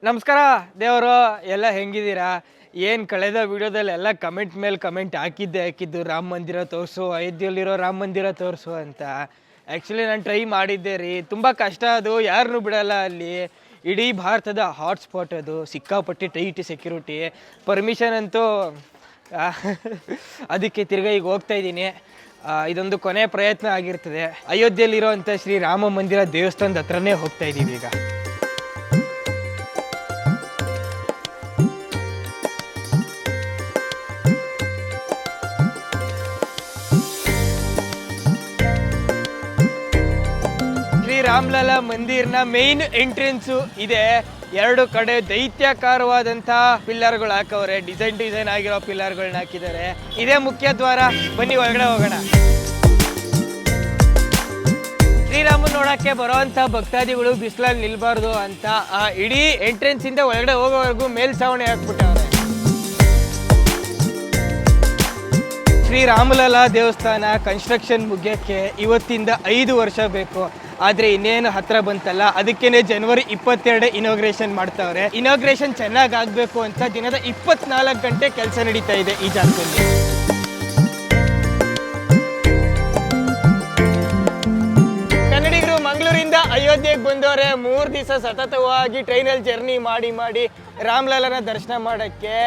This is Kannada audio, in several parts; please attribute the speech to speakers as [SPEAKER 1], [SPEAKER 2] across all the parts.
[SPEAKER 1] ನಮಸ್ಕಾರ ದೇವರು ಎಲ್ಲ ಹೆಂಗಿದ್ದೀರಾ? ಏನು ಕಳೆದ ವಿಡಿಯೋದಲ್ಲಿ ಎಲ್ಲ ಕಮೆಂಟ್ ಮೇಲೆ ಕಮೆಂಟ್ ಹಾಕಿದ್ದು ರಾಮ ಮಂದಿರ ತೋರಿಸು, ಅಯೋಧ್ಯೆಯಲ್ಲಿರೋ ರಾಮ ಮಂದಿರ ತೋರಿಸು ಅಂತ. ಆ್ಯಕ್ಚುಲಿ ನಾನು ಟ್ರೈ ಮಾಡಿದ್ದೆ ರೀ, ತುಂಬ ಕಷ್ಟ, ಅದು ಯಾರನ್ನೂ ಬಿಡಲ್ಲ ಅಲ್ಲಿ. ಇಡೀ ಭಾರತದ ಹಾಟ್ಸ್ಪಾಟ್ ಅದು, ಸಿಕ್ಕಾಪಟ್ಟೆ ಟೈಟ್ ಸೆಕ್ಯೂರಿಟಿ, ಪರ್ಮಿಷನ್ ಅಂತೂ ಅದಕ್ಕೆ ತಿರ್ಗಾ ಈಗ ಹೋಗ್ತಾ ಇದ್ದೀನಿ. ಇದೊಂದು ಕೊನೆ ಪ್ರಯತ್ನ ಆಗಿರ್ತದೆ. ಅಯೋಧ್ಯೆಯಲ್ಲಿರೋವಂಥ ಶ್ರೀ ರಾಮ ಮಂದಿರ ದೇವಸ್ಥಾನದ ಹತ್ರನೇ ಹೋಗ್ತಾ ಇದ್ದೀವಿ ಈಗ. ರಾಮ್ಲಲಾ ಮಂದಿರ್ನ ಮೇನ್ ಎಂಟ್ರೆನ್ಸು ಇದೆ. ಎರಡು ಕಡೆ ದೈತ್ಯಾಕಾರವಾದಂಥ ಪಿಲ್ಲರ್ಗಳು ಹಾಕವ್ರೆ, ಡಿಸೈನ್ ಆಗಿರೋ ಪಿಲ್ಲರ್ಗಳನ್ನ ಹಾಕಿದ್ದಾರೆ. ಇದೇ ಮುಖ್ಯ ದ್ವಾರ, ಬನ್ನಿ ಒಳಗಡೆ ಹೋಗೋಣ. ಶ್ರೀರಾಮನ್ ನೋಡಕ್ಕೆ ಬರೋವಂಥ ಭಕ್ತಾದಿಗಳು ಬಿಸಿಲಲ್ಲಿ ನಿಲ್ಬಾರ್ದು ಅಂತ ಇಡೀ ಎಂಟ್ರೆನ್ಸ್ ಇಂದ ಒಳಗಡೆ ಹೋಗೋವರೆಗೂ ಮೇಲ್ಛಾವಣಿ ಹಾಕ್ಬಿಟ್ಟವ್ರೆ. ಶ್ರೀ ರಾಮಲಲಾ ದೇವಸ್ಥಾನ ಕನ್ಸ್ಟ್ರಕ್ಷನ್ ಮುಗಿಯೋಕ್ಕೆ ಇವತ್ತಿಂದ 5 ವರ್ಷ ಬೇಕು. ಆದರೆ ಇನ್ನೇನು ಹತ್ರ ಬಂತಲ್ಲ, ಅದಕ್ಕೇನೆ ಜನವರಿ 22 ಇನಾಗ್ರೇಷನ್ ಮಾಡ್ತಾವ್ರೆ. ಇನಾಗ್ರೇಷನ್ ಚೆನ್ನಾಗಿ ಆಗಬೇಕು ಅಂತ ದಿನದ 24 ಗಂಟೆ ಕೆಲಸ ನಡೀತಾ ಇದೆ ಈ ಜಾಗದಲ್ಲಿ. ಕನ್ನಡಿಗರು ಮಂಗಳೂರಿಂದ ಅಯೋಧ್ಯೆಗೆ ಬಂದವರೆ 3 ದಿವಸ ಸತತವಾಗಿ ಟ್ರೈನಲ್ಲಿ ಜರ್ನಿ ಮಾಡಿ ರಾಮ್ಲಲನ ದರ್ಶನ ಮಾಡಕ್ಕೆ.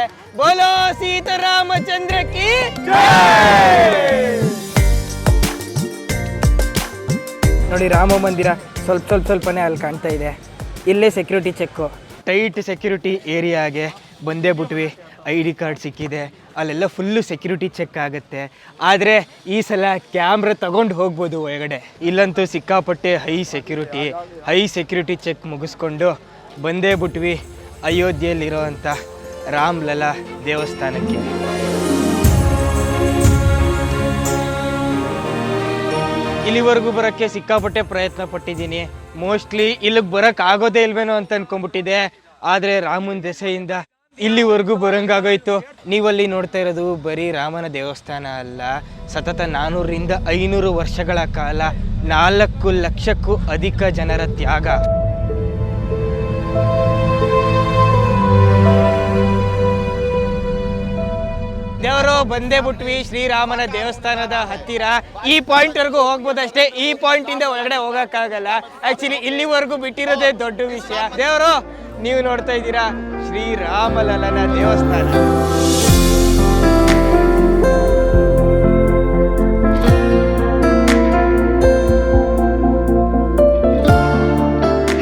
[SPEAKER 1] ಬೋಲೋ ಸೀತಾರಾಮಚಂದ್ರ ಕಿ ನೋಡಿ, ರಾಮ ಮಂದಿರ ಸ್ವಲ್ಪನೇ ಅಲ್ಲಿ ಕಾಣ್ತಾ ಇದೆ. ಇಲ್ಲೇ ಸೆಕ್ಯೂರಿಟಿ ಚೆಕ್ಕು, ಟೈಟ್ ಸೆಕ್ಯೂರಿಟಿ ಏರಿಯಾಗೆ ಬಂದೇ ಬಿಟ್ವಿ. ID ಕಾರ್ಡ್ ಸಿಕ್ಕಿದೆ, ಅಲ್ಲೆಲ್ಲ ಫುಲ್ಲು ಸೆಕ್ಯೂರಿಟಿ ಚೆಕ್ ಆಗುತ್ತೆ. ಆದರೆ ಈ ಸಲ ಕ್ಯಾಮ್ರಾ ತಗೊಂಡು ಹೋಗ್ಬೋದು ಒಳಗಡೆ. ಇಲ್ಲಂತೂ ಸಿಕ್ಕಾಪಟ್ಟೆ ಹೈ ಸೆಕ್ಯೂರಿಟಿ ಚೆಕ್ ಮುಗಿಸ್ಕೊಂಡು ಬಂದೇ ಬಿಟ್ವಿ ಅಯೋಧ್ಯೆಯಲ್ಲಿರೋವಂಥ ರಾಮ್ಲಲಾ ದೇವಸ್ಥಾನಕ್ಕೆ. ಇಲ್ಲಿವರೆಗೂ ಬರೋಕ್ಕೆ ಸಿಕ್ಕಾಪಟ್ಟೆ ಪ್ರಯತ್ನ ಪಟ್ಟಿದ್ದೀನಿ. ಮೋಸ್ಟ್ಲಿ ಇಲ್ಲಿಗೆ ಬರೋಕ್ಕೆ ಆಗೋದೇ ಇಲ್ವೇನೋ ಅಂತ ಅನ್ಕೊಂಡ್ಬಿಟ್ಟಿದೆ. ಆದರೆ ರಾಮನ ದೆಸೆಯಿಂದ ಇಲ್ಲಿವರೆಗೂ ಬರೋಂಗಾಗೋಯ್ತು. ನೀವಲ್ಲಿ ನೋಡ್ತಾ ಇರೋದು ಬರೀ ರಾಮನ ದೇವಸ್ಥಾನ ಅಲ್ಲ, ಸತತ 400ರಿಂದ 500 ವರ್ಷಗಳ ಕಾಲ 4 ಲಕ್ಷಕ್ಕೂ ಅಧಿಕ ಜನರ ತ್ಯಾಗ. ದೇವರು ಬಂದೇ ಬಿಟ್ವಿ ಶ್ರೀರಾಮನ ದೇವಸ್ಥಾನದ ಹತ್ತಿರ. ಈ ಪಾಯಿಂಟ್ ವರೆಗೂ ಹೋಗ್ಬೋದಷ್ಟೇ, ಈ ಪಾಯಿಂಟ್ ಇಂದ ಒಳಗಡೆ ಹೋಗಕ್ಕಾಗಲ್ಲ. ಆಕ್ಚುಲಿ ಇಲ್ಲಿವರೆಗೂ ಬಿಟ್ಟಿರೋದೇ ದೊಡ್ಡ ವಿಷಯ. ದೇವರು, ನೀವು ನೋಡ್ತಾ ಇದ್ದೀರಾ ಶ್ರೀರಾಮಲಲನ ದೇವಸ್ಥಾನ.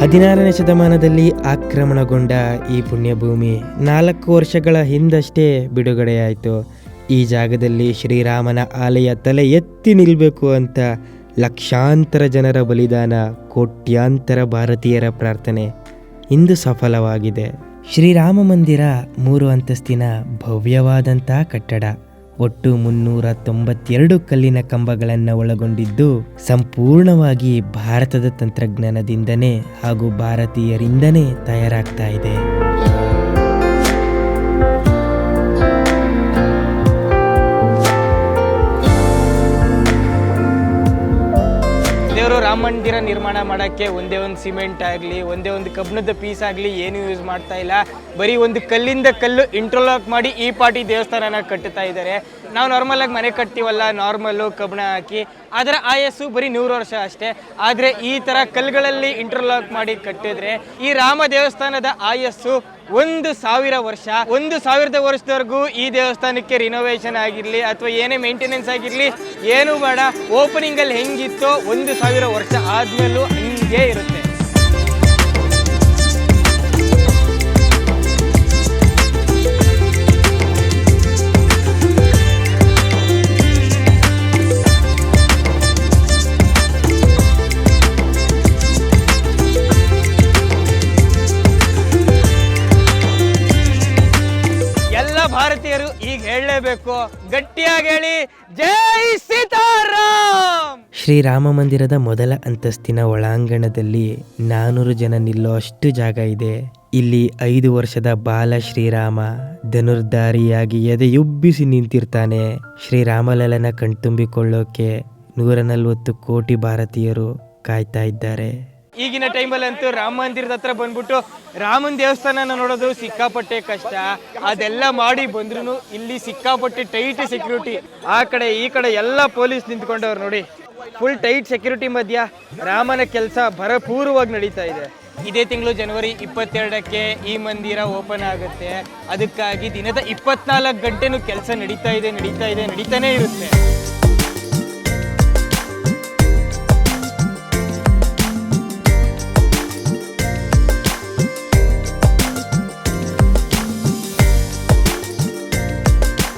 [SPEAKER 2] ಹದಿನಾರನೇ ಶತಮಾನದಲ್ಲಿ ಆಕ್ರಮಣಗೊಂಡ ಈ ಪುಣ್ಯಭೂಮಿ 4 ವರ್ಷಗಳ ಹಿಂದಷ್ಟೇ ಬಿಡುಗಡೆಯಾಯಿತು. ಈ ಜಾಗದಲ್ಲಿ ಶ್ರೀರಾಮನ ಆಲಯ ತಲೆ ಎತ್ತಿ ನಿಲ್ಲಬೇಕು ಅಂತ ಲಕ್ಷಾಂತರ ಜನರ ಬಲಿದಾನ, ಕೋಟ್ಯಾಂತರ ಭಾರತೀಯರ ಪ್ರಾರ್ಥನೆ ಇಂದು ಸಫಲವಾಗಿದೆ. ಶ್ರೀರಾಮ ಮಂದಿರ 3 ಅಂತಸ್ತಿನ ಭವ್ಯವಾದಂಥ ಕಟ್ಟಡ. ಒಟ್ಟು 392 ಕಲ್ಲಿನ ಕಂಬಗಳನ್ನು ಒಳಗೊಂಡಿದ್ದು ಸಂಪೂರ್ಣವಾಗಿ ಭಾರತದ ತಂತ್ರಜ್ಞಾನದಿಂದನೇ ಹಾಗೂ ಭಾರತೀಯರಿಂದನೇ ತಯಾರಾಗ್ತಾ ಇದೆ.
[SPEAKER 1] ದೇವರು ರಾಮ ಮಂದಿರ ನಿರ್ಮಾಣ ಮಾಡೋಕ್ಕೆ ಒಂದೇ ಒಂದು ಸಿಮೆಂಟ್ ಆಗಲಿ, ಒಂದೇ ಒಂದು ಕಬ್ಬಿಣದ ಪೀಸ್ ಆಗಲಿ ಏನು ಯೂಸ್ ಮಾಡ್ತಾ ಇಲ್ಲ. ಬರೀ ಒಂದು ಕಲ್ಲಿಂದ ಕಲ್ಲು ಇಂಟರ್ಲಾಕ್ ಮಾಡಿ ಈ ಪಾಟಿ ದೇವಸ್ಥಾನನ ಕಟ್ಟುತ್ತಾ ಇದ್ದಾರೆ. ನಾವು ನಾರ್ಮಲಾಗಿ ಮನೆ ಕಟ್ತೀವಲ್ಲ, ನಾರ್ಮಲ್ಲು ಕಬ್ಬಿಣ ಹಾಕಿ, ಅದರ ಆಯಸ್ಸು ಬರೀ 100 ವರ್ಷ ಅಷ್ಟೇ. ಆದರೆ ಈ ಥರ ಕಲ್ಲುಗಳಲ್ಲಿ ಇಂಟರ್ಲಾಕ್ ಮಾಡಿ ಕಟ್ಟಿದ್ರೆ ಈ ರಾಮ ದೇವಸ್ಥಾನದ ಆಯಸ್ಸು 1000 ವರ್ಷ. 1000 ವರ್ಷದವರೆಗೂ ಈ ದೇವಸ್ಥಾನಕ್ಕೆ ರಿನೋವೇಷನ್ ಆಗಿರಲಿ ಅಥವಾ ಏನೇ ಮೇಂಟೆನೆನ್ಸ್ ಆಗಿರಲಿ ಏನೂ ಬೇಡ. ಓಪನಿಂಗಲ್ಲಿ ಹೆಂಗಿತ್ತೋ 1000 ವರ್ಷ ಆದಮೇಲೂ ಹಂಗೆ ಇರುತ್ತೆ. ಭಾರತೀಯರು ಈಗ ಹೇಳಲೇಬೇಕು, ಗಟ್ಟಿಯಾಗಿ ಹೇಳಿ, ಜೈ ಸೀತಾರಾಮ್.
[SPEAKER 2] ಶ್ರೀರಾಮ ಮಂದಿರದ ಮೊದಲ ಅಂತಸ್ತಿನ ಒಳಾಂಗಣದಲ್ಲಿ 400 ಜನ ನಿಲ್ಲೋ ಅಷ್ಟು ಜಾಗ ಇದೆ. ಇಲ್ಲಿ 5 ವರ್ಷದ ಬಾಲ ಶ್ರೀರಾಮ ಧನುರ್ಧಾರಿಯಾಗಿ ಎದೆಯುಬ್ಬಿಸಿ ನಿಂತಿರ್ತಾನೆ. ಶ್ರೀರಾಮಲಲನ ಕಣ್ತುಂಬಿಕೊಳ್ಳೋಕೆ 140 ಕೋಟಿ ಭಾರತೀಯರು ಕಾಯ್ತಾ ಇದ್ದಾರೆ.
[SPEAKER 1] ಈಗಿನ ಟೈಮಲ್ಲಂತೂ ರಾಮ ಮಂದಿರದ ಹತ್ರ ಬಂದ್ಬಿಟ್ಟು ರಾಮನ ದೇವಸ್ಥಾನನ ನೋಡೋದು ಸಿಕ್ಕಾಪಟ್ಟೆ ಕಷ್ಟ. ಅದೆಲ್ಲ ಮಾಡಿ ಬಂದ್ರು ಇಲ್ಲಿ ಸಿಕ್ಕಾಪಟ್ಟೆ ಟೈಟ್ ಸೆಕ್ಯೂರಿಟಿ, ಆ ಕಡೆ ಈ ಕಡೆ ಎಲ್ಲ ಪೊಲೀಸ್ ನಿಂತ್ಕೊಂಡವ್ರು ನೋಡಿ. ಫುಲ್ ಟೈಟ್ ಸೆಕ್ಯೂರಿಟಿ ಮಧ್ಯ ರಾಮನ ಕೆಲಸ ಭರಪೂರ್ವವಾಗಿ ನಡೀತಾ ಇದೆ. ಇದೇ ತಿಂಗಳು ಜನವರಿ 22ಕ್ಕೆ ಈ ಮಂದಿರ ಓಪನ್ ಆಗುತ್ತೆ. ಅದಕ್ಕಾಗಿ ದಿನದ 24 ಗಂಟೆನೂ ಕೆಲಸ ನಡೀತಾನೇ ಇರುತ್ತೆ.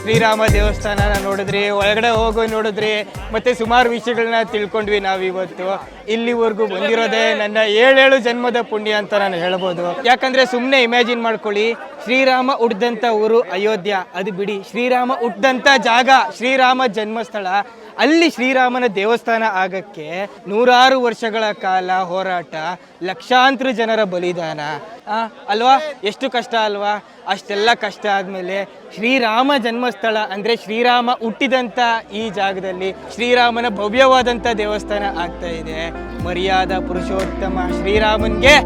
[SPEAKER 1] ಶ್ರೀರಾಮ ದೇವಸ್ಥಾನ ನೋಡಿದ್ರಿ, ಒಳಗಡೆ ನೋಡಿದ್ರಿ, ಮತ್ತೆ ಸುಮಾರು ವಿಷಯಗಳನ್ನ ತಿಳ್ಕೊಂಡ್ವಿ ನಾವಿವತ್ತು. ಇಲ್ಲಿವರೆಗೂ ಬಂದಿರೋದೇ ನನ್ನ 7 ಜನ್ಮದ ಪುಣ್ಯ ಅಂತ ನಾನು ಹೇಳ್ಬೋದು. ಯಾಕಂದ್ರೆ ಸುಮ್ಮನೆ ಇಮ್ಯಾಜಿನ್ ಮಾಡ್ಕೊಳ್ಳಿ, ಶ್ರೀರಾಮ ಹುಟ್ಟಿದಂಥ ಊರು ಅಯೋಧ್ಯ, ಅದು ಬಿಡಿ, ಶ್ರೀರಾಮ ಹುಟ್ಟಿದಂಥ ಜಾಗ ಶ್ರೀರಾಮ ಜನ್ಮಸ್ಥಳ, ಅಲ್ಲಿ ಶ್ರೀರಾಮನ ದೇವಸ್ಥಾನ ಆಗಕ್ಕೆ 100 ವರ್ಷಗಳ ಕಾಲ ಹೋರಾಟ, ಲಕ್ಷಾಂತರ ಜನರ ಬಲಿದಾನ ಅಲ್ವಾ? ಎಷ್ಟು ಕಷ್ಟ ಅಲ್ವಾ? ಅಷ್ಟೆಲ್ಲ ಕಷ್ಟ ಆದಮೇಲೆ ಶ್ರೀರಾಮ ಜನ್ಮಸ್ಥಳ ಅಂದರೆ ಶ್ರೀರಾಮ ಹುಟ್ಟಿದಂಥ ಈ ಜಾಗದಲ್ಲಿ ಶ್ರೀರಾಮನ ಭವ್ಯವಾದಂಥ ದೇವಸ್ಥಾನ ಆಗ್ತಾ ಇದೆ. ಮರ್ಯಾದಾ ಪುರುಷೋತ್ತಮ ಶ್ರೀರಾಮನ್ಗೆ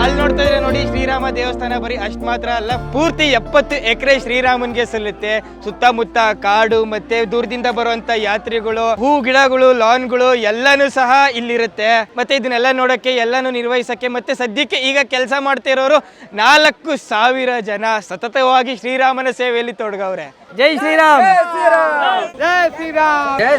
[SPEAKER 1] ಅಲ್ಲಿ ನೋಡ್ತಾ ಇದ್ರೆ ನೋಡಿ, ಶ್ರೀರಾಮ ದೇವಸ್ಥಾನ ಬರೀ ಅಷ್ಟು ಮಾತ್ರ ಅಲ್ಲ, ಪೂರ್ತಿ 70 ಎಕರೆ ಶ್ರೀರಾಮನ್ಗೆ ಸಲ್ಲುತ್ತೆ. ಸುತ್ತಮುತ್ತ ಕಾಡು ಮತ್ತೆ ದೂರದಿಂದ ಬರುವಂತ ಯಾತ್ರಿಗಳು, ಹೂ ಗಿಡಗಳು, ಲಾನ್ಗಳು ಎಲ್ಲಾನು ಸಹ ಇಲ್ಲಿರುತ್ತೆ. ಮತ್ತೆ ಇದನ್ನೆಲ್ಲ ನೋಡಕ್ಕೆ, ಎಲ್ಲಾನು ನಿರ್ವಹಿಸಕ್ಕೆ, ಮತ್ತೆ ಸದ್ಯಕ್ಕೆ ಈಗ ಕೆಲಸ ಮಾಡ್ತಾ ಇರೋರು 4,000 ಜನ ಸತತವಾಗಿ ಶ್ರೀರಾಮನ ಸೇವೆಯಲ್ಲಿ ತೊಡಗವ್ರೆ. ಜೈ ಶ್ರೀರಾಮ್, ಜೈ ಶ್ರೀರಾಮ್, ಜೈ ಶ್ರೀರಾಮ್, ಜೈ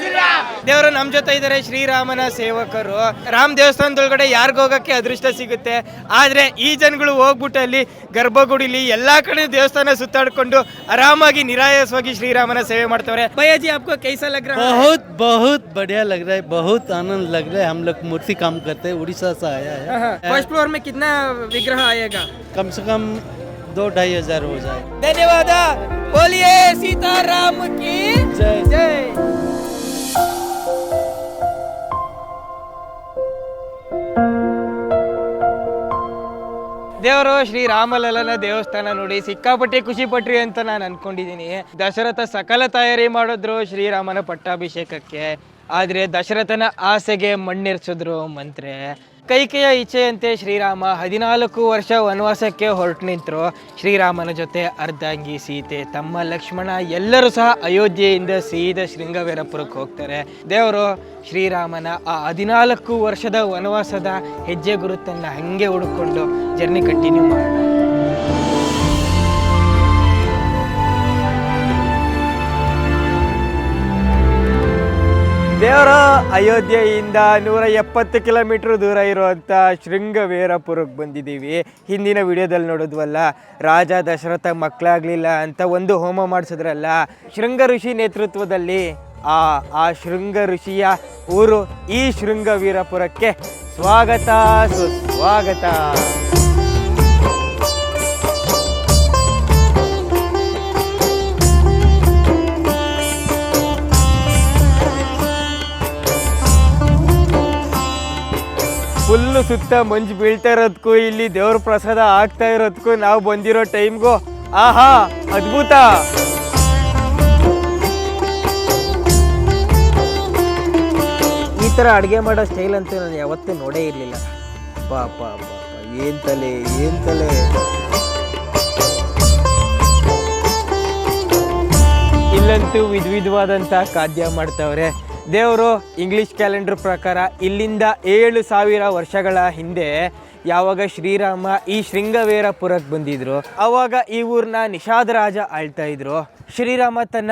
[SPEAKER 1] ಶ್ರೀರಾಮ್. ದೇವರು ನಮ್ ಜೊತೆ ಇದ್ದಾರೆ, ಶ್ರೀರಾಮನ ಸೇವಕರು. ರಾಮ್ ದೇವಸ್ಥಾನದೊಳಗಡೆ ಯಾರಿಗ ಹೋಗಕ್ಕೆ ಅದೃಷ್ಟ ಸಿಗುತ್ತೆ, ಆದ್ರೆ ಈ ಜನಗಳು ಹೋಗ್ಬಿಟ್ಟು ಅಲ್ಲಿ ಗರ್ಭಗುಡಿಲಿ ಎಲ್ಲಾ ಕಡೆ ದೇವಸ್ಥಾನ ಸುತ್ತಾಡ್ಕೊಂಡು ಆರಾಮಾಗಿ ನಿರಾಯಾಸವಾಗಿ ಶ್ರೀರಾಮನ ಸೇವೆ ಮಾಡ್ತವ್ರೆ. ಭಯ್ಯಾಜಿ, आपको कैसा लग रहा है?
[SPEAKER 3] बहुत बहुत बढ़िया लग रहा है, बहुत आनंद लग रहा है. हम लोग मूर्ति काम करते हैं, उड़ीसा से आया है.
[SPEAKER 1] फर्स्ट फ्लोर में कितना विग्रह आएगा?
[SPEAKER 3] कम से कम 2-2.5 हजार हो जाए.
[SPEAKER 1] धन्यवाद. बोलिए सीताराम की
[SPEAKER 3] जय
[SPEAKER 1] जय. ದೇವರು ಶ್ರೀರಾಮಲಲ್ಲನ ದೇವಸ್ಥಾನ ನೋಡಿ ಸಿಕ್ಕಾಪಟ್ಟೆ ಖುಷಿ ಪಟ್ರಿ ಅಂತ ನಾನು ಅನ್ಕೊಂಡಿದ್ದೀನಿ. ದಶರಥ ಸಕಲ ತಯಾರಿ ಮಾಡಿದ್ರು ಶ್ರೀರಾಮನ ಪಟ್ಟಾಭಿಷೇಕಕ್ಕೆ, ಆದ್ರೆ ದಶರಥನ ಆಸೆಗೆ ಮಣ್ಣೆರ್ಸಿದ್ರು ಮಂತ್ರೆ. ಕೈಕೆಯ ಇಚ್ಛೆಯಂತೆ ಶ್ರೀರಾಮ 14 ವರ್ಷ ವನವಾಸಕ್ಕೆ ಹೊರಟು ನಿಂತರು. ಶ್ರೀರಾಮನ ಜೊತೆ ಅರ್ಧಾಂಗಿ ಸೀತೆ, ತಮ್ಮ ಲಕ್ಷ್ಮಣ ಎಲ್ಲರೂ ಸಹ ಅಯೋಧ್ಯೆಯಿಂದ ಸೀದಾ ಶೃಂಗವೇರಪುರಕ್ಕೆ ಹೋಗ್ತಾರೆ. ದೇವರು ಶ್ರೀರಾಮನ ಆ 14 ವರ್ಷದ ವನವಾಸದ ಹೆಜ್ಜೆ ಗುರುತನ್ನ ಹಂಗೆ ಹುಡುಕೊಂಡು ಜರ್ನಿ ಕಂಟಿನ್ಯೂ ಮಾಡೋಣ. ದೇವರು ಅಯೋಧ್ಯೆಯಿಂದ 170 ಕಿಲೋಮೀಟರ್ ದೂರ ಇರುವಂಥ ಶೃಂಗವೇರಪುರಕ್ಕೆ ಬಂದಿದ್ದೀವಿ. ಹಿಂದಿನ ವಿಡಿಯೋದಲ್ಲಿ ನೋಡಿದ್ವಲ್ಲ, ರಾಜ ದಶರಥ ಮಕ್ಕಳಾಗಲಿಲ್ಲ ಅಂತ ಒಂದು ಹೋಮ ಮಾಡಿಸಿದ್ರಲ್ಲ, ಶೃಂಗ ಋಷಿ ನೇತೃತ್ವದಲ್ಲಿ ಆ ಶೃಂಗ ಋಷಿಯ ಊರು ಈ ಶೃಂಗವೀರಪುರಕ್ಕೆ ಸ್ವಾಗತ ಸುಸ್ವಾಗತ. ಫುಲ್ಲು ಸುತ್ತ ಮಂಜು ಬೀಳ್ತಾ ಇರೋದಕ್ಕೂ ಇಲ್ಲಿ ದೇವ್ರ ಪ್ರಸಾದ ಆಗ್ತಾ ಇರೋದಕ್ಕೂ ನಾವು ಬಂದಿರೋ ಟೈಮ್ಗೂ ಆಹಾ ಅದ್ಭುತ. ಈ ಥರ ಅಡುಗೆ ಮಾಡೋ ಸ್ಟೈಲ್ ಅಂತೂ ನಾನು ಯಾವತ್ತೂ ನೋಡೇ ಇರಲಿಲ್ಲ. ಪಾಪ ಏನ್ ತಲೆ. ಇಲ್ಲಂತೂ ವಿಧವಾದಂಥ ಖಾದ್ಯ ಮಾಡ್ತಾವ್ರೆ. ದೇವರು ಇಂಗ್ಲಿಷ್ ಕ್ಯಾಲೆಂಡರ್ ಪ್ರಕಾರ ಇಲ್ಲಿಂದ 7,000 ವರ್ಷಗಳ ಹಿಂದೆ ಯಾವಾಗ ಶ್ರೀರಾಮ ಈ ಶೃಂಗವೇರಪುರಕ್ಕೆ ಬಂದಿದ್ರು, ಅವಾಗ ಈ ಊರನ್ನ ನಿಷಾದ ರಾಜ ಆಳ್ತಾ ಇದ್ರು. ಶ್ರೀರಾಮ ತನ್ನ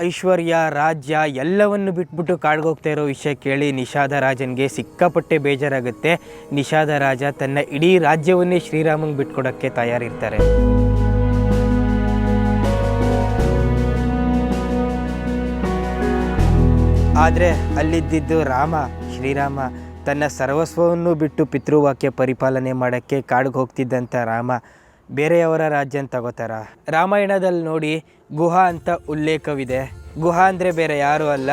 [SPEAKER 1] ಐಶ್ವರ್ಯ, ರಾಜ್ಯ ಎಲ್ಲವನ್ನು ಬಿಟ್ಬಿಟ್ಟು ಕಾಡ್ಗೋಗ್ತಾ ಇರೋ ವಿಷಯ ಕೇಳಿ ನಿಷಾದ ರಾಜನಿಗೆ ಸಿಕ್ಕಾಪಟ್ಟೆ ಬೇಜಾರಾಗುತ್ತೆ. ನಿಷಾದ ರಾಜ ತನ್ನ ಇಡೀ ರಾಜ್ಯವನ್ನೇ ಶ್ರೀರಾಮಂಗೆ ಬಿಟ್ಕೊಡೋಕ್ಕೆ ತಯಾರಿರ್ತಾರೆ. ಆದರೆ ಅಲ್ಲಿದ್ದಿದ್ದು ಶ್ರೀರಾಮ ತನ್ನ ಸರ್ವಸ್ವವನ್ನು ಬಿಟ್ಟು ಪಿತೃವಾಕ್ಯ ಪರಿಪಾಲನೆ ಮಾಡೋಕ್ಕೆ ಕಾಡಿಗೆ ಹೋಗ್ತಿದ್ದಂಥ ರಾಮ ಬೇರೆಯವರ ರಾಜ್ಯ ತಗೋತಾರ. ರಾಮಾಯಣದಲ್ಲಿ ನೋಡಿ ಗುಹಾ ಅಂತ ಉಲ್ಲೇಖವಿದೆ. ಗುಹಾ ಅಂದರೆ ಬೇರೆ ಯಾರೂ ಅಲ್ಲ,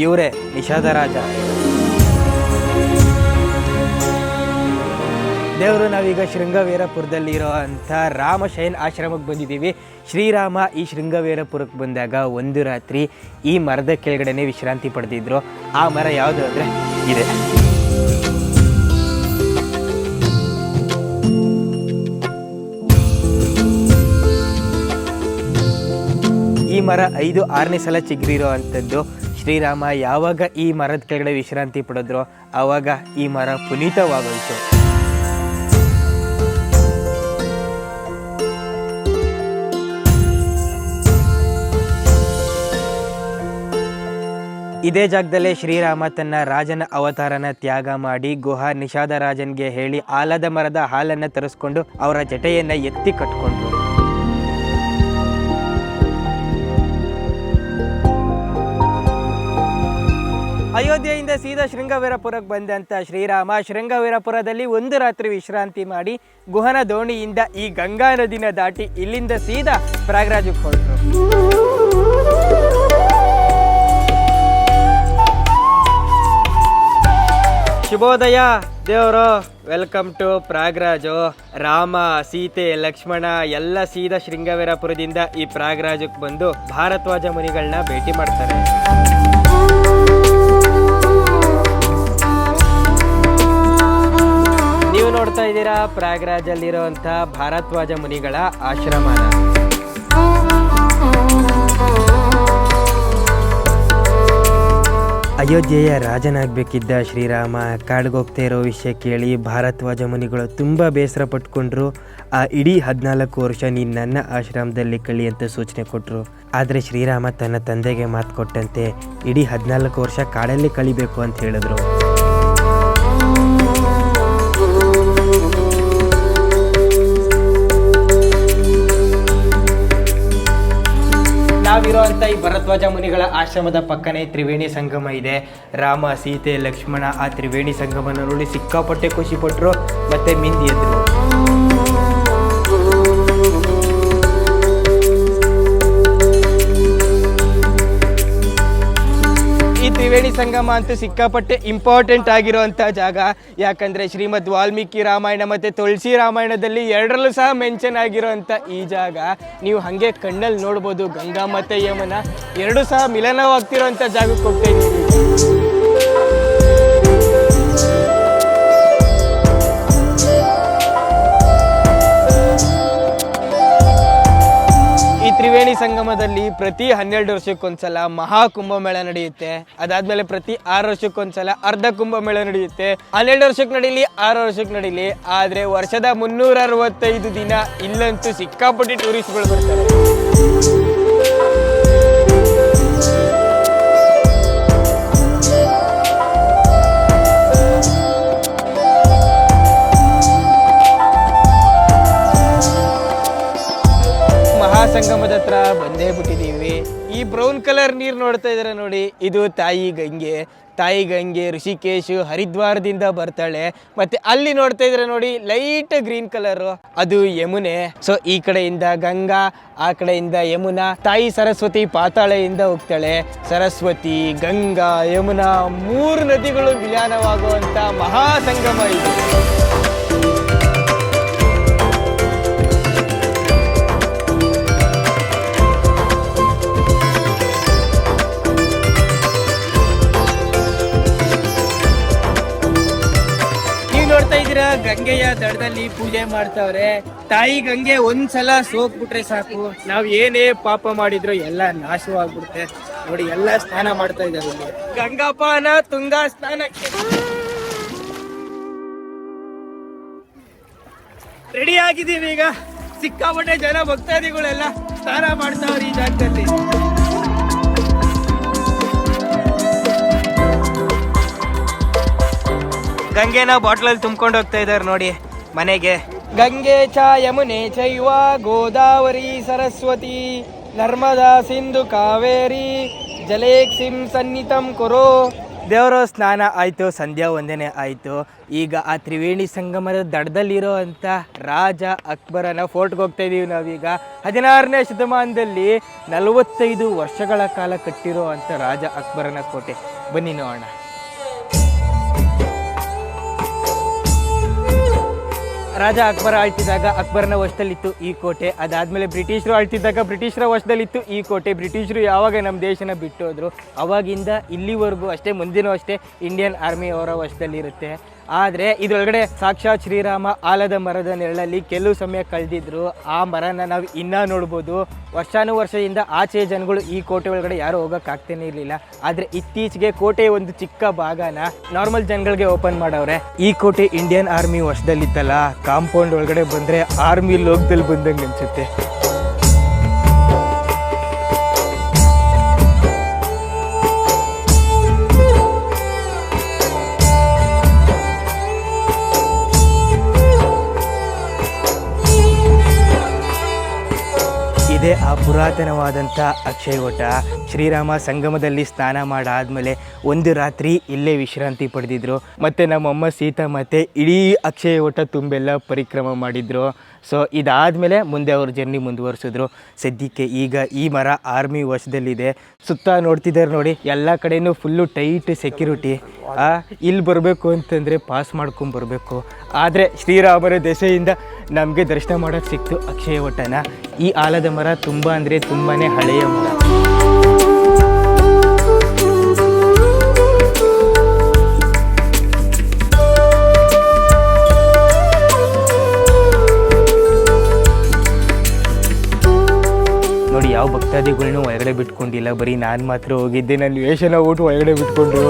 [SPEAKER 1] ಇವರೇ ನಿಷಾದ ರಾಜ. ದೇವರು ನಾವೀಗ ಶೃಂಗವೀರಪುರದಲ್ಲಿರೋ ಅಂಥ ರಾಮಶಯನ್ ಆಶ್ರಮಕ್ಕೆ ಬಂದಿದ್ದೀವಿ. ಶ್ರೀರಾಮ ಈ ಶೃಂಗವೀರಪುರಕ್ಕೆ ಬಂದಾಗ ಒಂದು ರಾತ್ರಿ ಈ ಮರದ ಕೆಳಗಡೆನೆ ವಿಶ್ರಾಂತಿ ಪಡೆದಿದ್ರು. ಆ ಮರ ಯಾವುದು ಅಂದರೆ ಇದೆ. ಈ ಮರ 5-6ನೇ ಸಲ ಚಿಗುರಿರೋ ಅಂಥದ್ದು. ಶ್ರೀರಾಮ ಯಾವಾಗ ಈ ಮರದ ಕೆಳಗಡೆ ವಿಶ್ರಾಂತಿ ಪಡೆದ್ರು ಆವಾಗ ಈ ಮರ ಪುನೀತವಾಗೋಯಿತು. ಇದೇ ಜಾಗದಲ್ಲೇ ಶ್ರೀರಾಮ ತನ್ನ ರಾಜನ ಅವತಾರನ ತ್ಯಾಗ ಮಾಡಿ ಗುಹಾ ನಿಷಾದ ರಾಜನ್ಗೆ ಹೇಳಿ ಆಲದ ಮರದ ಹಾಲನ್ನು ತರಿಸ್ಕೊಂಡು ಅವರ ಜಟೆಯನ್ನ ಎತ್ತಿ ಕಟ್ಕೊಂಡ್ರು. ಅಯೋಧ್ಯೆಯಿಂದ ಸೀದಾ ಶೃಂಗವೀರಪುರಕ್ಕೆ ಬಂದಂಥ ಶ್ರೀರಾಮ ಶೃಂಗವೀರಪುರದಲ್ಲಿ ಒಂದು ರಾತ್ರಿ ವಿಶ್ರಾಂತಿ ಮಾಡಿ ಗುಹನ ದೋಣಿಯಿಂದ ಈ ಗಂಗಾ ನದಿನ ದಾಟಿ ಇಲ್ಲಿಂದ ಸೀದಾ ಪ್ರಯಾಗ್ರಾಜ್ಗೆ ಹೊರಟರು. ಶುಭೋದಯ ದೇವರು, ವೆಲ್ಕಮ್ ಟು ಪ್ರಯಾಗ್ರಾಜು. ರಾಮ, ಸೀತೆ, ಲಕ್ಷ್ಮಣ ಎಲ್ಲ ಸೀದಾ ಶೃಂಗವೀರಪುರದಿಂದ ಈ ಪ್ರಯಾಗ್ರಾಜಕ್ಕೆ ಬಂದು ಭಾರದ್ವಾಜ ಮುನಿಗಳನ್ನ ಭೇಟಿ ಮಾಡ್ತಾರೆ. ನೀವು ನೋಡ್ತಾ ಇದ್ದೀರಾ ಪ್ರಯಾಗ್ರಾಜಲ್ಲಿರುವಂಥ ಭಾರದ್ವಾಜ ಮುನಿಗಳ ಆಶ್ರಮನ. ಅಯೋಧ್ಯೆಯ ರಾಜನಾಗಬೇಕಿದ್ದ ಶ್ರೀರಾಮ ಕಾಡಿಗೆ ಹೋಗ್ತಾ ಇರೋ ವಿಷಯ ಕೇಳಿ ಭಾರದ್ವಾಜ ಮುನಿಗಳು ತುಂಬ ಬೇಸರ ಪಟ್ಕೊಂಡ್ರು. ಆ ಇಡೀ 14 ವರ್ಷ ನೀನು ನನ್ನ ಆಶ್ರಮದಲ್ಲಿ ಕಳಿ ಅಂತ ಸೂಚನೆ ಕೊಟ್ಟರು. ಆದರೆ ಶ್ರೀರಾಮ ತನ್ನ ತಂದೆಗೆ ಮಾತು ಕೊಟ್ಟಂತೆ ಇಡೀ 14 ವರ್ಷ ಕಾಡಲ್ಲಿ ಕಳಿಬೇಕು ಅಂತ ಹೇಳಿದ್ರು. ನಾವಿರುವಂಥ ಈ ಭರದ್ವಾಜ ಮುನಿಗಳ ಆಶ್ರಮದ ಪಕ್ಕನೇ ತ್ರಿವೇಣಿ ಸಂಗಮ ಇದೆ. ರಾಮ, ಸೀತೆ, ಲಕ್ಷ್ಮಣ ಆ ತ್ರಿವೇಣಿ ಸಂಗಮನ ನೋಡಿ ಸಿಕ್ಕಾಪಟ್ಟೆ ಖುಷಿ ಪಟ್ಟರು, ಮತ್ತೆ ಮಿಂದಿ ಎದ್ರು. ಈ ತ್ರಿವೇಣಿ ಸಂಗಮ ಅಂತೂ ಸಿಕ್ಕಾಪಟ್ಟೆ ಇಂಪಾರ್ಟೆಂಟ್ ಆಗಿರುವಂಥ ಜಾಗ. ಯಾಕಂದರೆ ಶ್ರೀಮದ್ ವಾಲ್ಮೀಕಿ ರಾಮಾಯಣ ಮತ್ತು ತುಳಸಿ ರಾಮಾಯಣದಲ್ಲಿ ಎರಡರಲ್ಲೂ ಸಹ ಮೆನ್ಷನ್ ಆಗಿರೋಂಥ ಈ ಜಾಗ ನೀವು ಹಾಗೆ ಕಣ್ಣಲ್ಲಿ ನೋಡ್ಬೋದು. ಗಂಗಾ ಮತ್ತು ಯಮುನಾ ಎರಡೂ ಸಹ ಮಿಲನವಾಗ್ತಿರೋಂಥ ಜಾಗಕ್ಕೆ ಹೋಗ್ತಾ ಇದ್ದೀವಿ. ಈ ತ್ರಿವೇಣಿ ಸಂಗಮದಲ್ಲಿ ಪ್ರತಿ 12 ವರ್ಷಕ್ಕೊಂದ್ಸಲ ಮಹಾ ಕುಂಭಮೇಳ ನಡೆಯುತ್ತೆ. ಅದಾದ್ಮೇಲೆ ಪ್ರತಿ 6 ವರ್ಷಕ್ಕೊಂದ್ಸಲ ಅರ್ಧ ಕುಂಭಮೇಳ ನಡೆಯುತ್ತೆ. 12 ವರ್ಷಕ್ಕೆ ನಡೀಲಿ 6 ವರ್ಷಕ್ಕೆ ನಡೀಲಿ, ಆದ್ರೆ ವರ್ಷದ 365 ದಿನ ಇಲ್ಲಂತೂ ಸಿಕ್ಕಾಪಟ್ಟಿ ಟೂರಿಸ್ಟ್ಗಳು ಬರ್ತಾರೆ. ಸಂಗಮದ ಹತ್ರ ಬಂದೇ ಬಿಟ್ಟಿದ್ದೀವಿ. ಈ ಬ್ರೌನ್ ಕಲರ್ ನೀರು ನೋಡ್ತಾ ಇದ್ದಾರೆ ನೋಡಿ, ಇದು ತಾಯಿ ಗಂಗೆ. ತಾಯಿ ಗಂಗೆ ಋಷಿಕೇಶ್ ಹರಿದ್ವಾರದಿಂದ ಬರ್ತಾಳೆ. ಮತ್ತೆ ಅಲ್ಲಿ ನೋಡ್ತಾ ಇದ್ರೆ ನೋಡಿ ಲೈಟ್ ಗ್ರೀನ್ ಕಲರ್, ಅದು ಯಮುನೆ. ಸೊ ಈ ಕಡೆಯಿಂದ ಗಂಗಾ, ಆ ಕಡೆಯಿಂದ ಯಮುನಾ. ತಾಯಿ ಸರಸ್ವತಿ ಪಾತಾಳೆಯಿಂದ ಹೋಗ್ತಾಳೆ. ಸರಸ್ವತಿ, ಗಂಗಾ, ಯಮುನಾ 3 ನದಿಗಳು ವಿಲೀನವಾಗುವಂತ ಮಹಾ ಸಂಗಮ ಇದು. ನೋಡ್ತಾ ಇದ್ದೀರಾ ಗಂಗೆಯ ದಡದಲ್ಲಿ ಪೂಜೆ ಮಾಡ್ತಾವ್ರೆ. ತಾಯಿ ಗಂಗೆ ಒಂದ್ಸಲ ಸೋಕ್ಬಿಟ್ರೆ ಸಾಕು, ನಾವ್ ಏನೇ ಪಾಪ ಮಾಡಿದ್ರು ಎಲ್ಲ ನಾಶವಾಗ್ಬಿಡುತ್ತೆ. ನೋಡಿ ಎಲ್ಲ ಸ್ನಾನ ಮಾಡ್ತಾ ಇದ್ದಾರೆ. ಗಂಗಾಪಾನ ತುಂಗಾ ಸ್ನಾನಕ್ಕೆ ರೆಡಿ ಆಗಿದ್ದೀವಿ. ಈಗ ಸಿಕ್ಕಾಪಟ್ಟೆ ಜನ ಭಕ್ತಾದಿಗಳೆಲ್ಲ ಸ್ನಾನ ಮಾಡ್ತಾವ್ರೆ ಈ ಜಾಗದಲ್ಲಿ. ಗಂಗೆನ ಬಾಟ್ಲಲ್ಲಿ ತುಂಬ್ಕೊಂಡು ಹೋಗ್ತಾ ಇದ್ದಾರೆ ನೋಡಿ ಮನೆಗೆ. ಗಂಗೆ ಚ ಯಮುನೆ ಚೈವ ಗೋದಾವರಿ ಸರಸ್ವತಿ ನರ್ಮದಾ ಸಿಂಧು ಕಾವೇರಿ ಜಲೇಕ್ಸಿಂ ಸನ್ನಿತಂ ಕುರು. ದೇವರ ಸ್ನಾನ ಆಯಿತು, ಸಂಧ್ಯಾ ವಂದನೆ ಆಯಿತು. ಈಗ ಆ ತ್ರಿವೇಣಿ ಸಂಗಮದ ದಡದಲ್ಲಿರೋ ಅಂಥ ರಾಜ ಅಕ್ಬರನ ಫೋರ್ಟ್ಗೆ ಹೋಗ್ತಾ ಇದ್ದೀವಿ ನಾವೀಗ. 16ನೇ ಶತಮಾನದಲ್ಲಿ 45 ವರ್ಷಗಳ ಕಾಲ ಕಟ್ಟಿರೋ ಅಂಥ ರಾಜ ಅಕ್ಬರನ ಕೋಟೆ. ಬನ್ನಿ ನೋಡೋಣ. ರಾಜ ಅಕ್ಬರ ಆಳ್ತಿದ್ದಾಗ ಅಕ್ಬರನ ವಶದಲ್ಲಿತ್ತು ಈ ಕೋಟೆ. ಅದಾದಮೇಲೆ ಬ್ರಿಟಿಷರು ಆಳ್ತಿದ್ದಾಗ ಬ್ರಿಟಿಷರ ವಶದಲ್ಲಿತ್ತು ಈ ಕೋಟೆ. ಬ್ರಿಟಿಷರು ಯಾವಾಗ ನಮ್ಮ ದೇಶನ ಬಿಟ್ಟು ಹೋದ್ರು ಅವಾಗಿಂದ ಇಲ್ಲಿವರೆಗೂ ಅಷ್ಟೇ, ಮುಂದಿನೂ ಅಷ್ಟೇ ಇಂಡಿಯನ್ ಆರ್ಮಿ ಅವರ ವಶದಲ್ಲಿರುತ್ತೆ. ಆದರೆ ಇದರೊಳಗಡೆ ಸಾಕ್ಷಾತ್ ಶ್ರೀರಾಮ ಆಲದ ಮರದ ನೆರಳಲ್ಲಿ ಕೆಲವು ಸಮಯ ಕಳೆದಿದ್ರು. ಆ ಮರನ ನಾವು ಇನ್ನೂ ನೋಡ್ಬೋದು. ವರ್ಷಾನುವರ್ಷದಿಂದ ಆಚೆ ಜನಗಳು ಈ ಕೋಟೆ ಒಳಗಡೆ ಯಾರು ಹೋಗೋಕ್ಕಾಗ್ತಾನೆ ಇರಲಿಲ್ಲ. ಆದರೆ ಇತ್ತೀಚೆಗೆ ಕೋಟೆಯ ಒಂದು ಚಿಕ್ಕ ಭಾಗನ ನಾರ್ಮಲ್ ಜನಗಳಿಗೆ ಓಪನ್ ಮಾಡವ್ರೆ. ಈ ಕೋಟೆ ಇಂಡಿಯನ್ ಆರ್ಮಿ ವಶದಲ್ಲಿತ್ತಲ್ಲ, ಕಾಂಪೌಂಡ್ ಒಳಗಡೆ ಬಂದರೆ ಆರ್ಮಿ ಲೋಕದಲ್ಲಿ ಬಂದಂಗೆ ಅನಿಸುತ್ತೆ. ಇದೇ ಆ ಪುರಾತನವಾದಂಥ ಅಕ್ಷಯ ವಟ. ಶ್ರೀರಾಮ ಸಂಗಮದಲ್ಲಿ ಸ್ನಾನ ಮಾಡಾದ್ಮೇಲೆ ಒಂದು ರಾತ್ರಿ ಇಲ್ಲೇ ವಿಶ್ರಾಂತಿ ಪಡೆದಿದ್ರು. ಮತ್ತು ನಮ್ಮಮ್ಮ ಸೀತಾ ಮತ್ತೆ ಇಡೀ ಅಕ್ಷಯ ವಟ ತುಂಬೆಲ್ಲ ಪರಿಕ್ರಮ ಮಾಡಿದ್ರು. ಸೊ ಇದಾದಮೇಲೆ ಮುಂದೆ ಅವ್ರ ಜರ್ನಿ ಮುಂದುವರಿಸಿದ್ರು. ಸದ್ಯಕ್ಕೆ ಈಗ ಈ ಮರ ಆರ್ಮಿ ವಶದಲ್ಲಿದೆ. ಸುತ್ತ ನೋಡ್ತಿದ್ದಾರೆ ನೋಡಿ, ಎಲ್ಲ ಕಡೆಯೂ ಫುಲ್ಲು ಟೈಟ್ ಸೆಕ್ಯೂರಿಟಿ. ಇಲ್ಲಿ ಬರಬೇಕು ಅಂತಂದರೆ ಪಾಸ್ ಮಾಡ್ಕೊಂಬರ್ಬೇಕು. ಆದರೆ ಶ್ರೀರಾಮನ ದೆಸೆಯಿಂದ ನಮಗೆ ದರ್ಶನ ಮಾಡೋಕ್ಕೆ ಸಿಕ್ತು ಅಕ್ಷಯ ವಟನ. ಈ ಆಲದ ಮರ ತುಂಬ ಅಂದರೆ ತುಂಬಾ ಹಳೆಯ ಮರ. ನೋಡಿ, ಯಾವ ಭಕ್ತಾದಿಗಳನ್ನೂ ಒಳಗಡೆ ಬಿಟ್ಕೊಂಡಿಲ್ಲ, ಬರೀ ನಾನು ಮಾತ್ರ ಹೋಗಿದ್ದೆ. ನನ್ನ ವೇಷನ ಊಟ ಒಳಗಡೆ ಬಿಟ್ಕೊಂಡ್ರು.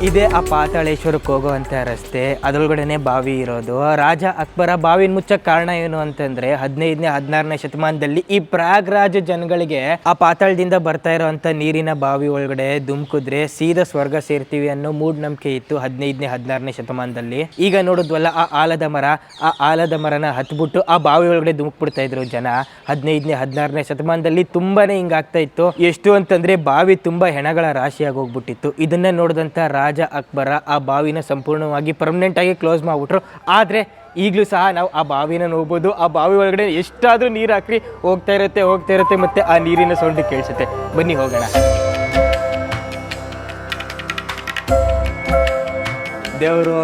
[SPEAKER 1] ಇದೇ ಆ ಪಾತಾಳೇಶ್ವರಕ್ಕೆ ಹೋಗೋವಂಥ ರಸ್ತೆ. ಅದರೊಳಗಡೆ ಬಾವಿ ಇರೋದು. ರಾಜ ಅಕ್ಬರ ಬಾವಿನ ಮುಚ್ಚಕ್ಕೆ ಕಾರಣ ಏನು ಅಂತಂದರೆ 15ನೇ 16ನೇ ಶತಮಾನದಲ್ಲಿ ಈ ಪ್ರಯಾಗ್ರಾಜ್ ಜನಗಳಿಗೆ ಆ ಪಾತಾಳದಿಂದ ಬರ್ತಾ ಇರೋವಂಥ ನೀರಿನ ಬಾವಿ ಒಳಗಡೆ ಧುಮುಕಿದ್ರೆ ಸೀದಾ ಸ್ವರ್ಗ ಸೇರ್ತೀವಿ ಅನ್ನೋ ಮೂಢನಂಬಿಕೆ ಇತ್ತು 15ನೇ 16ನೇ ಶತಮಾನದಲ್ಲಿ. ಈಗ ನೋಡಿದ್ವಲ್ಲ ಆ ಆಲದ ಮರನ ಹತ್ಬಿಟ್ಟು ಆ ಬಾವಿ ಒಳಗಡೆ ಧುಮುಕ್ಬಿಡ್ತಾ ಇದ್ರು ಜನ. 15ನೇ 16ನೇ ಶತಮಾನದಲ್ಲಿ ತುಂಬಾ ಹಿಂಗಾಗ್ತಾ ಇತ್ತು. ಎಷ್ಟು ಅಂತಂದರೆ ಬಾವಿ ತುಂಬ ಹೆಣಗಳ ರಾಶಿಯಾಗಿ ಹೋಗ್ಬಿಟ್ಟಿತ್ತು. ಇದನ್ನೇ ನೋಡಿದಂಥ ರಾಜ ಅಕ್ಬರ ಆ ಬಾವಿನ ಸಂಪೂರ್ಣವಾಗಿ ಪರ್ಮನೆಂಟ್ ಆಗಿ ಕ್ಲೋಸ್ ಮಾಡಿಬಿಟ್ರು. ಆದರೆ ಈಗಲೂ ಸಹ ನಾವು ಆ ಬಾವಿನ ನೋಡ್ಬೋದು. ಆ ಬಾವಿ ಒಳಗಡೆ ಎಷ್ಟಾದರೂ ನೀರು ಹಾಕಿ ಹೋಗ್ತಾ ಇರುತ್ತೆ ಮತ್ತು ಆ ನೀರಿನ ಸೌಂಡ್ ಕೇಳಿಸುತ್ತೆ. ಬನ್ನಿ ಹೋಗೋಣ. ದೇವರು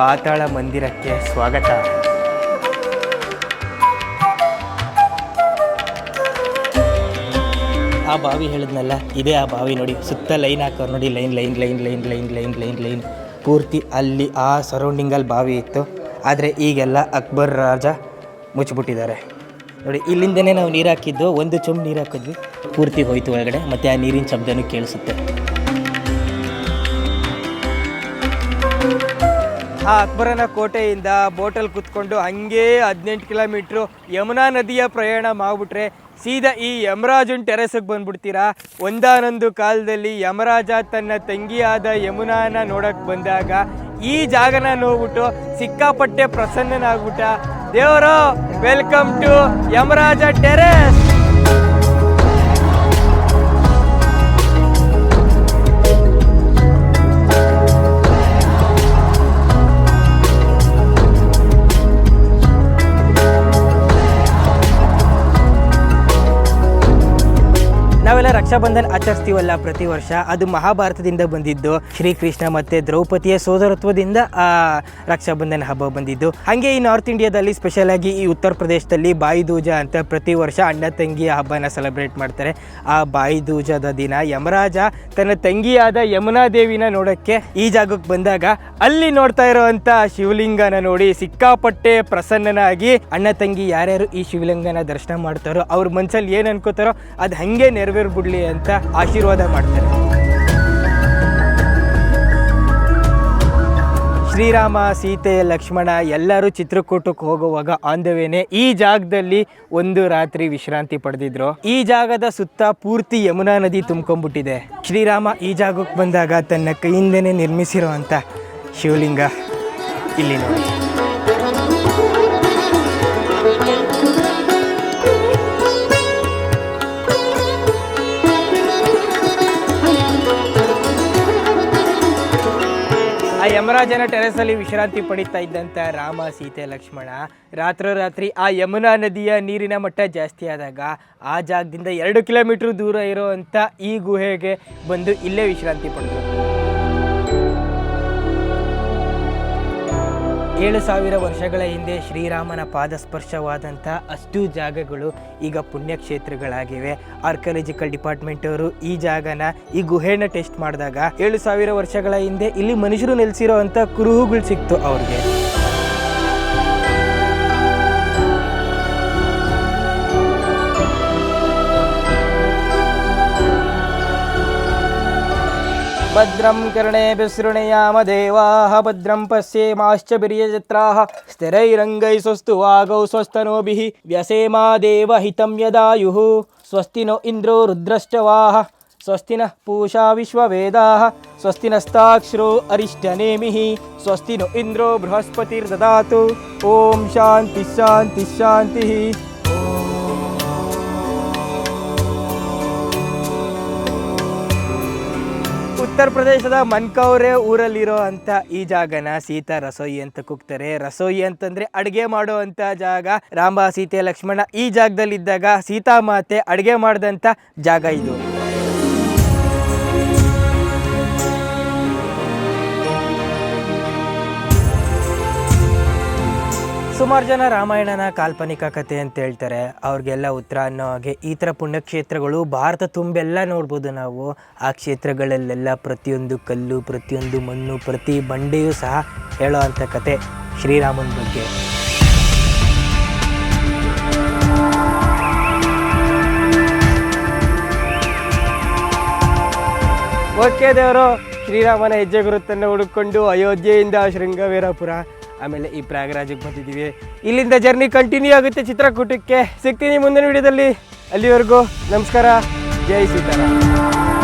[SPEAKER 1] ಪಾತಾಳ ಮಂದಿರಕ್ಕೆ ಸ್ವಾಗತ. ಆ ಬಾವಿ ಹೇಳಿದ್ನಲ್ಲ, ಇದೇ ಆ ಬಾವಿ. ನೋಡಿ, ಸುತ್ತ ಲೈನ್ ಹಾಕೋರು ನೋಡಿ, ಲೈನ್ ಪೂರ್ತಿ ಅಲ್ಲಿ ಆ ಸರೌಂಡಿಂಗಲ್ಲಿ ಬಾವಿ ಇತ್ತು. ಆದರೆ ಈಗೆಲ್ಲ ಅಕ್ಬರ್ ರಾಜ ಮುಚ್ಚಿಬಿಟ್ಟಿದ್ದಾರೆ. ನೋಡಿ, ಇಲ್ಲಿಂದನೇ ನಾವು ನೀರು ಹಾಕಿದ್ದು. ಒಂದು ಚೊಂಬು ನೀರು ಹಾಕಿದ್ವಿ, ಪೂರ್ತಿ ಹೋಯ್ತು ಒಳಗಡೆ. ಮತ್ತು ಆ ನೀರಿನ ಶಬ್ದನೂ ಕೇಳಿಸುತ್ತೆ. ಆ ಅಕ್ಬರನ ಕೋಟೆಯಿಂದ ಬೋಟಲ್ಲಿ ಕುತ್ಕೊಂಡು ಹಂಗೆ 18 ಕಿಲೋಮೀಟ್ರು ಯಮುನಾ ನದಿಯ ಪ್ರಯಾಣ ಮಾಡಿಬಿಟ್ರೆ ಸೀದಾ ಈ ಯಮರಾಜನ ಟೆರೆಸ್ಗೆ ಬಂದ್ಬಿಡ್ತೀರಾ. ಒಂದಾನೊಂದು ಕಾಲದಲ್ಲಿ ಯಮರಾಜ ತನ್ನ ತಂಗಿಯಾದ ಯಮುನಾನ ನೋಡಕ್ಕೆ ಬಂದಾಗ ಈ ಜಾಗನ ನೋಡ್ಬಿಟ್ಟು ಸಿಕ್ಕಾಪಟ್ಟೆ ಪ್ರಸನ್ನನಾಗ್ಬಿಟ್ಟ. ದೇವರು, ವೆಲ್ಕಮ್ ಟು ಯಮರಾಜ ಟೆರೆಸ್. ನಾವೆಲ್ಲ ರಕ್ಷಾಬಂಧನ್ ಆಚರಿಸ್ತೀವಲ್ಲ ಪ್ರತಿ ವರ್ಷ, ಅದು ಮಹಾಭಾರತದಿಂದ ಬಂದಿದ್ದು. ಶ್ರೀಕೃಷ್ಣ ಮತ್ತು ದ್ರೌಪದಿಯ ಸೋದರತ್ವದಿಂದ ಆ ರಕ್ಷಾಬಂಧನ್ ಹಬ್ಬ ಬಂದಿದ್ದು. ಹಾಗೆ ಈ ನಾರ್ತ್ ಇಂಡಿಯಾದಲ್ಲಿ ಸ್ಪೆಷಲ್ ಆಗಿ ಈ ಉತ್ತರ ಪ್ರದೇಶದಲ್ಲಿ ಬಾಯಿ ದೂಜ ಅಂತ ಪ್ರತಿ ವರ್ಷ ಅಣ್ಣ ತಂಗಿಯ ಹಬ್ಬನ ಸೆಲೆಬ್ರೇಟ್ ಮಾಡ್ತಾರೆ. ಆ ಬಾಯಿ ದೂಜದ ದಿನ ಯಮರಾಜ ತನ್ನ ತಂಗಿಯಾದ ಯಮುನಾ ದೇವಿನ ನೋಡೋಕ್ಕೆ ಈ ಜಾಗಕ್ಕೆ ಬಂದಾಗ ಅಲ್ಲಿ ನೋಡ್ತಾ ಇರೋವಂಥ ಶಿವಲಿಂಗನ ನೋಡಿ ಸಿಕ್ಕಾಪಟ್ಟೆ ಪ್ರಸನ್ನನಾಗಿ ಅಣ್ಣ ತಂಗಿ ಯಾರ್ಯಾರು ಈ ಶಿವಲಿಂಗನ ದರ್ಶನ ಮಾಡ್ತಾರೋ ಅವ್ರ ಮನಸ್ಸಲ್ಲಿ ಏನು ಅನ್ಕೋತಾರೋ ಅದು ಹಂಗೆ ನೆರವೇರ್ಬಿಡ್ಲಿ ಅಂತ ಆಶೀರ್ವಾದ ಮಾಡ್ತಾರೆ. ಶ್ರೀರಾಮ, ಸೀತೆ, ಲಕ್ಷ್ಮಣ ಎಲ್ಲರೂ ಚಿತ್ರಕೂಟಕ್ಕೆ ಹೋಗುವಾಗ ಆನ್ ದ ವೇನೆ ಈ ಜಾಗದಲ್ಲಿ ಒಂದು ರಾತ್ರಿ ವಿಶ್ರಾಂತಿ ಪಡೆದಿದ್ರು. ಈ ಜಾಗದ ಸುತ್ತ ಪೂರ್ತಿ ಯಮುನಾ ನದಿ ತುಂಬ್ಕೊಂಡ್ಬಿಟ್ಟಿದೆ. ಶ್ರೀರಾಮ ಈ ಜಾಗಕ್ಕೆ ಬಂದಾಗ ತನ್ನ ಕೈಯಿಂದನೇ ನಿರ್ಮಿಸಿರೋ ಅಂತ ಶಿವಲಿಂಗ ಇಲ್ಲಿ ನೋಡಿ. ಆ ಯಮರಾಜನ ಟೆರೆಸಲ್ಲಿ ವಿಶ್ರಾಂತಿ ಪಡಿತಾ ಇದ್ದಂಥ ರಾಮ, ಸೀತೆ, ಲಕ್ಷ್ಮಣ ರಾತ್ರೋರಾತ್ರಿ ಆ ಯಮುನಾ ನದಿಯ ನೀರಿನ ಮಟ್ಟ ಜಾಸ್ತಿ ಆದಾಗ ಆ ಜಾಗದಿಂದ 2 ಕಿಲೋಮೀಟ್ರ್ ದೂರ ಇರೋವಂಥ ಈ ಗುಹೆಗೆ ಬಂದು ಇಲ್ಲೇ ವಿಶ್ರಾಂತಿ ಪಡೆದರು.
[SPEAKER 2] 7,000 ವರ್ಷಗಳ ಹಿಂದೆ ಶ್ರೀರಾಮನ ಪಾದಸ್ಪರ್ಶವಾದಂಥ ಅಷ್ಟು ಜಾಗಗಳು ಈಗ ಪುಣ್ಯಕ್ಷೇತ್ರಗಳಾಗಿವೆ. ಆರ್ಕಿಯಾಲಜಿಕಲ್ ಡಿಪಾರ್ಟ್ಮೆಂಟ್ ಅವರು ಈ ಜಾಗನ ಈ ಗುಹೆನ ಟೆಸ್ಟ್ ಮಾಡಿದಾಗ 7,000 ವರ್ಷಗಳ ಹಿಂದೆ ಇಲ್ಲಿ ಮನುಷ್ಯರು ನೆಲೆಸಿರೋ ಅಂಥ ಕುರುಹುಗಳು ಸಿಕ್ತು ಅವ್ರಿಗೆ. ಭದ್ರಂ ಕರ್ಣೇಭಿಃ ಶೃಣುಯಾಮ ದೇವಾಃ ಭದ್ರಂ ಪಶ್ಯೇಮಾಶ್ಚಭಿರ್ಯಜತ್ರಾಃ ಸ್ಥಿರೈರಂಗೈಃ ಸ್ವಸ್ತನೋಭಿಃ ವ್ಯಸೇಮಾ ದೇವಹಿತಂ ಯದಾಯುಃ ಸ್ವಸ್ತಿ नो ಇಂದ್ರೋ ರುದ್ರಶ್ಚವಾಃ ಸ್ವಸ್ತಿ ನಃ ಪೂಷಾ ವಿಶ್ವವೇದಾಃ ಸ್ವಸ್ತಿ ನಸ್ತಾಕ್ಷರೋ ಅರಿಷ್ಟನೇಮಿಃ ಸ್ವಸ್ತಿ नो ಇಂದ್ರೋ ಬೃಹಸ್ಪತಿರ್ದದಾತು. ಓಂ ಶಾಂತಿ ಶಾಂತಿ ಶಾಂತಿ. ಉತ್ತರ ಪ್ರದೇಶದ ಮನ್ಕೌರೆ ಊರಲ್ಲಿರೋ ಅಂಥ ಈ ಜಾಗನ ಸೀತಾ ರಸೋಯಿ ಅಂತ ಕೂಗ್ತಾರೆ. ರಸೋಯಿ ಅಂತಂದ್ರೆ ಅಡುಗೆ ಮಾಡೋ ಅಂಥ ಜಾಗ. ರಾಮ ಸೀತೆ ಲಕ್ಷ್ಮಣ ಈ ಜಾಗದಲ್ಲಿದ್ದಾಗ ಸೀತಾ ಮಾತೆ ಅಡುಗೆ ಮಾಡಿದಂಥ ಜಾಗ ಇದು. ಸುಮಾರು ಜನ ರಾಮಾಯಣನ ಕಾಲ್ಪನಿಕ ಕಥೆ ಅಂತ ಹೇಳ್ತಾರೆ. ಅವ್ರಿಗೆಲ್ಲ ಉತ್ತರ ಅನ್ನೋ ಹಾಗೆ ಈ ಥರ ಪುಣ್ಯಕ್ಷೇತ್ರಗಳು ಭಾರತ ತುಂಬೆಲ್ಲ ನೋಡ್ಬೋದು ನಾವು. ಆ ಕ್ಷೇತ್ರಗಳಲ್ಲೆಲ್ಲ ಪ್ರತಿಯೊಂದು ಕಲ್ಲು, ಪ್ರತಿಯೊಂದು ಮಣ್ಣು, ಪ್ರತಿ ಬಂಡೆಯೂ ಸಹ ಹೇಳೋ ಅಂಥ ಕತೆ ಶ್ರೀರಾಮನ ಬಗ್ಗೆ. ಓಕೆ ದೇವರು, ಶ್ರೀರಾಮನ ಹೆಜ್ಜೆ ಗುರುತನ್ನು ಹುಡುಕೊಂಡು ಅಯೋಧ್ಯೆಯಿಂದ ಶೃಂಗವೀರಪುರ ಆಮೇಲೆ ಈ ಪ್ರಯಾಗರಾಜಿಗೆ ಬಂದಿದ್ದೀವಿ. ಇಲ್ಲಿಂದ ಜರ್ನಿ ಕಂಟಿನ್ಯೂ ಆಗುತ್ತೆ ಚಿತ್ರಕೂಟಕ್ಕೆ. ಸಿಗ್ತೀನಿ ಮುಂದಿನ ವಿಡಿಯೋದಲ್ಲಿ. ಅಲ್ಲಿವರೆಗೂ ನಮಸ್ಕಾರ. ಜೈ ಸೀತಾರಾಮ್.